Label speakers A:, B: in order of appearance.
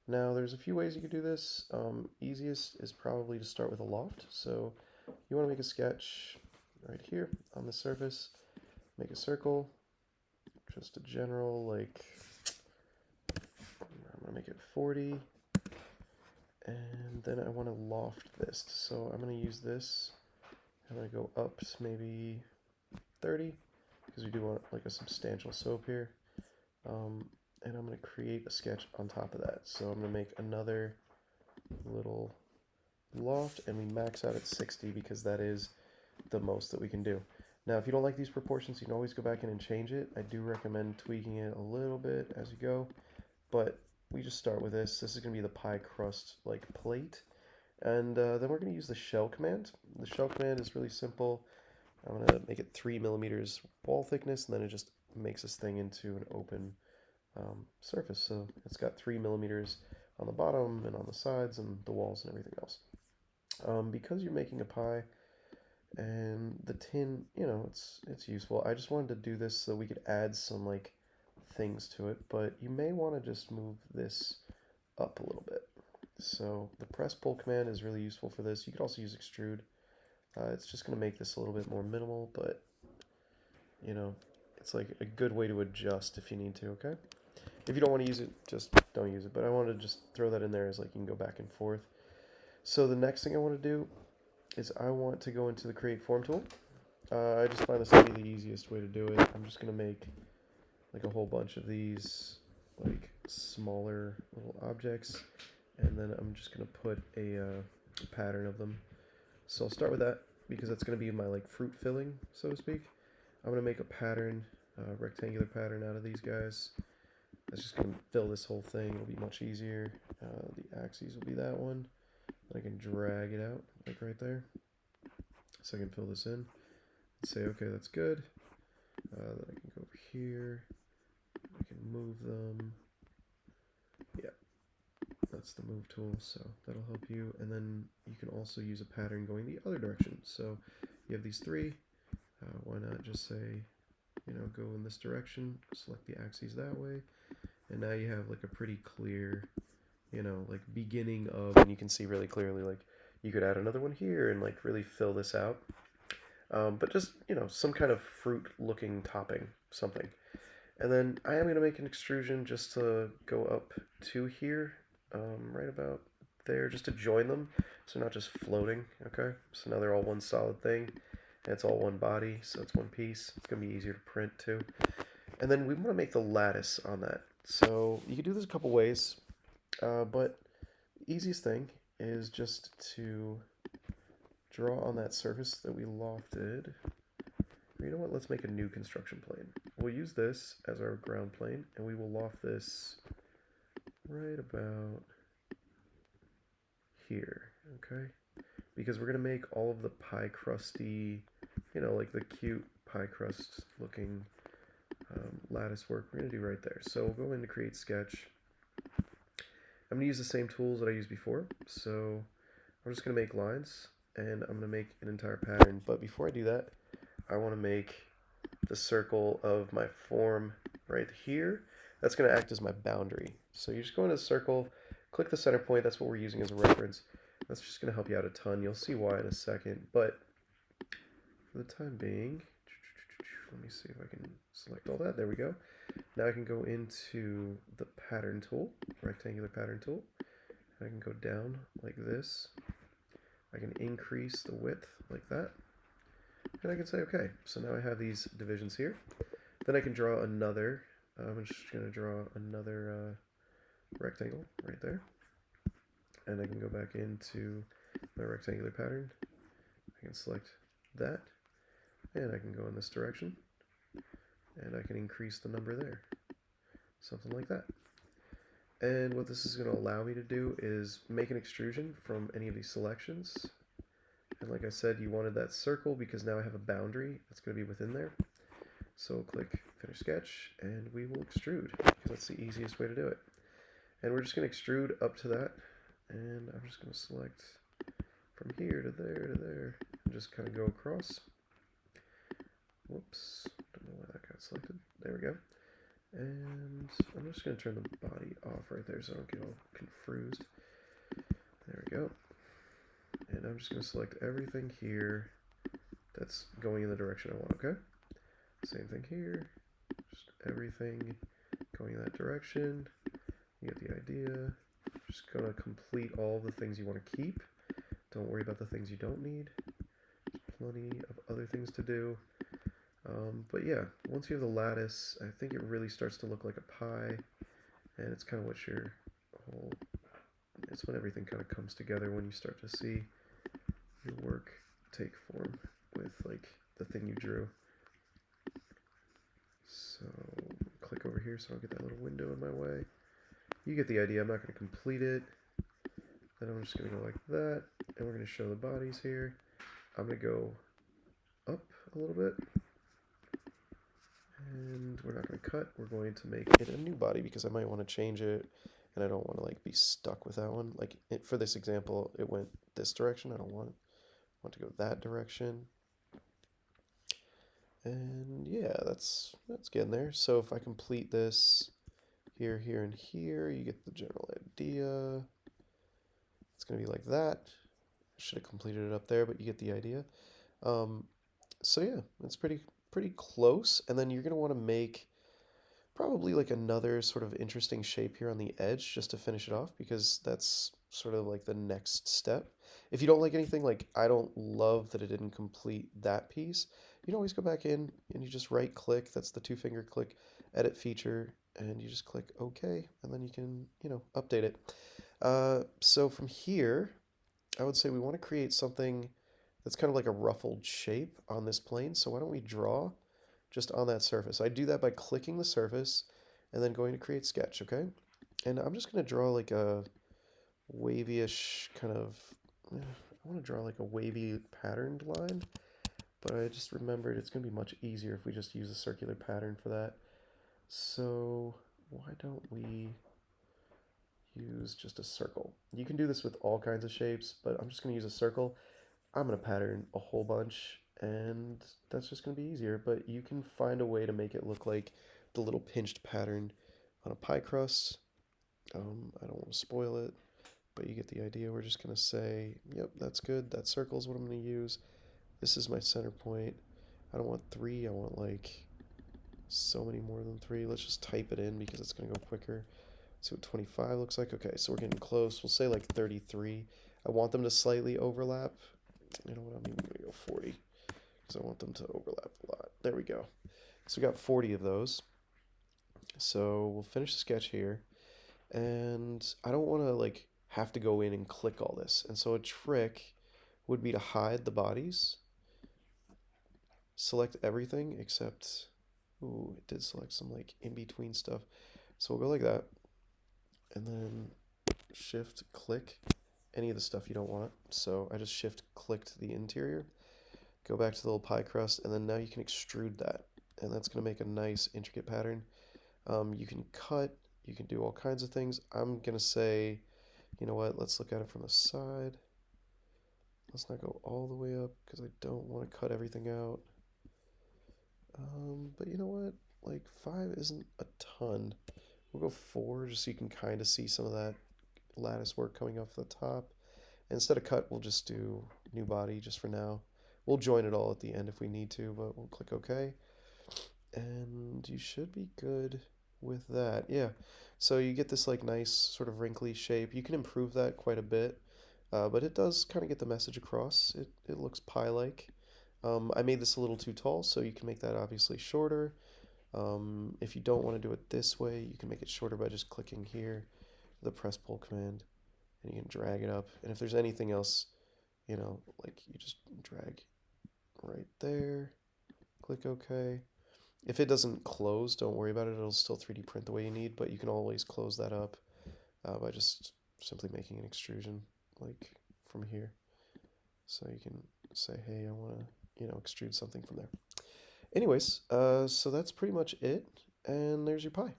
A: Now there's a few ways you could do this. Easiest is probably to start with a loft. So you want to make a sketch right here on the surface, make a circle, just a general, like, I'm going to make it 40, and then I want to loft this. So I'm going to use this, I'm going to go up maybe 30, because we do want like a substantial slope here. And I'm going to create a sketch on top of that. So I'm going to make another little loft, and we max out at 60 because that is the most that we can do. Now, if you don't like these proportions, you can always go back in and change it. I do recommend tweaking it a little bit as you go, but we just start with this. This is going to be the pie crust like plate, and then we're going to use the shell command. The shell command is really simple. I'm going to make it 3 millimeters wall thickness, and then it just makes this thing into an open surface. So it's got 3 millimeters on the bottom and on the sides and the walls and everything else. Because you're making a pie and the tin, it's useful. I just wanted to do this so we could add some like things to it, but you may want to just move this up a little bit. So the press pull command is really useful for this. You could also use extrude. It's just going to make this a little bit more minimal, but you know, it's like a good way to adjust if you need to, okay? If you don't want to use it, just don't use it. But I wanted to just throw that in there as like you can go back and forth. So the next thing I want to do is I want to go into the create form tool. I just find this to be the easiest way to do it. I'm just going to make like a whole bunch of these like smaller little objects, and then I'm just going to put a pattern of them. So I'll start with that because that's going to be my like fruit filling, so to speak. I'm going to make a pattern, rectangular pattern out of these guys. That's just going to fill this whole thing. It'll be much easier. The axes will be that one. I can drag it out like right there. So I can fill this in and say, okay, that's good. Then I can go over here. I can move them. Yeah, that's the move tool, so that'll help you. And then you can also use a pattern going the other direction. So you have these three. Why not just say, go in this direction, select the axes that way, and now you have like a pretty clear, like beginning of, and you can see really clearly, like you could add another one here and like really fill this out. But just, some kind of fruit looking topping, something. And then I am going to make an extrusion just to go up to here, right about there, just to join them, so not just floating, okay? So now they're all one solid thing, and it's all one body, so it's one piece. It's going to be easier to print too. And then we want to make the lattice on that. So you can do this a couple ways, but the easiest thing is just to draw on that surface that we lofted. You know what, let's make a new construction plane. We'll use this as our ground plane, and we will loft this right about here, okay? Because we're going to make all of the pie crusty, like the cute pie crust looking lattice work we're going to do right there. So we'll go into create sketch. I'm going to use the same tools that I used before. So I'm just going to make lines, and I'm going to make an entire pattern. But before I do that, I want to make the circle of my form right here. That's going to act as my boundary. So you just go into the circle, click the center point. That's what we're using as a reference. That's just going to help you out a ton. You'll see why in a second. But for the time being, let me see if I can select all that. There we go. Now I can go into the pattern tool, rectangular pattern tool. I can go down like this. I can increase the width like that. And I can say, okay, so now I have these divisions here. Then I can draw another, I'm just going to draw another rectangle right there. And I can go back into my rectangular pattern. I can select that, and I can go in this direction, and I can increase the number there. Something like that. And what this is going to allow me to do is make an extrusion from any of these selections. And like I said, you wanted that circle because now I have a boundary that's going to be within there. So click finish sketch, and we will extrude because that's the easiest way to do it. And we're just going to extrude up to that, and I'm just going to select from here to there, and just kind of go across. Whoops, don't know why that got selected. There we go. And I'm just going to turn the body off right there so I don't get all confused. There we go. And I'm just going to select everything here that's going in the direction I want, okay? Same thing here. Just everything going in that direction. You get the idea. Just going to complete all the things you want to keep. Don't worry about the things you don't need. There's plenty of other things to do. But yeah, once you have the lattice, I think it really starts to look like a pie. And it's kind of what your whole... It's when everything kind of comes together when you start to see your work take form with like the thing you drew. So click over here so I don't get that little window in my way. You get the idea. I'm not going to complete it. Then I'm just going to go like that, and we're going to show the bodies here. I'm going to go up a little bit, and we're not going to cut. We're going to make it a new body because I might want to change it, and I don't want to like be stuck with that one. Like for this example, it went this direction. I don't want to go that direction. And yeah, that's getting there. So if I complete this here, here, and here, you get the general idea. It's going to be like that. Should have completed it up there, but you get the idea. So yeah, it's pretty close. And then you're going to want to make probably like another sort of interesting shape here on the edge just to finish it off, because that's sort of like the next step. If you don't like anything, like I don't love that it didn't complete that piece, you can always go back in and you just right click. That's the 2-finger click, edit feature, and you just click OK, and then you can, update it. So from here, I would say we want to create something that's kind of like a ruffled shape on this plane. So why don't we draw just on that surface? I do that by clicking the surface and then going to create sketch, okay? And I'm just going to draw like a wavy-ish kind of, I want to draw like a wavy patterned line, but I just remembered it's going to be much easier if we just use a circular pattern for that. So why don't we use just a circle? You can do this with all kinds of shapes, but I'm just going to use a circle. I'm going to pattern a whole bunch, and that's just going to be easier, but you can find a way to make it look like the little pinched pattern on a pie crust. I don't want to spoil it, but you get the idea. We're just going to say, yep, that's good. That circle is what I'm going to use. This is my center point. I don't want 3. I want like so many more than 3. Let's just type it in because it's going to go quicker. See what 25 looks like. Okay, so we're getting close. We'll say like 33. I want them to slightly overlap. You know what, I'm even going to go 40 because I want them to overlap a lot. There we go. So we got 40 of those. So we'll finish the sketch here. And I don't want to like have to go in and click all this. And so a trick would be to hide the bodies. Select everything except, ooh, it did select some like in-between stuff. So we'll go like that. And then shift click any of the stuff you don't want. So I just shift clicked the interior, go back to the little pie crust, and then now you can extrude that. And that's going to make a nice intricate pattern. You can cut, you can do all kinds of things. I'm going to say, you know what, let's look at it from the side. Let's not go all the way up because I don't want to cut everything out. But you know what, like 5 isn't a ton. We'll go 4 just so you can kind of see some of that lattice work coming off the top. And instead of cut, we'll just do new body just for now. We'll join it all at the end if we need to, but we'll click OK. And you should be good with that. Yeah, so you get this like nice sort of wrinkly shape. You can improve that quite a bit, but it does kind of get the message across. It looks pie-like. I made this a little too tall, so you can make that obviously shorter. If you don't want to do it this way, you can make it shorter by just clicking here, the press pull command, and you can drag it up. And if there's anything else, like you just drag right there, click OK. If it doesn't close, don't worry about it. It'll still 3D print the way you need, but you can always close that up by just simply making an extrusion like from here. So you can say, hey, I want to, extrude something from there. Anyways, so that's pretty much it, and there's your pie.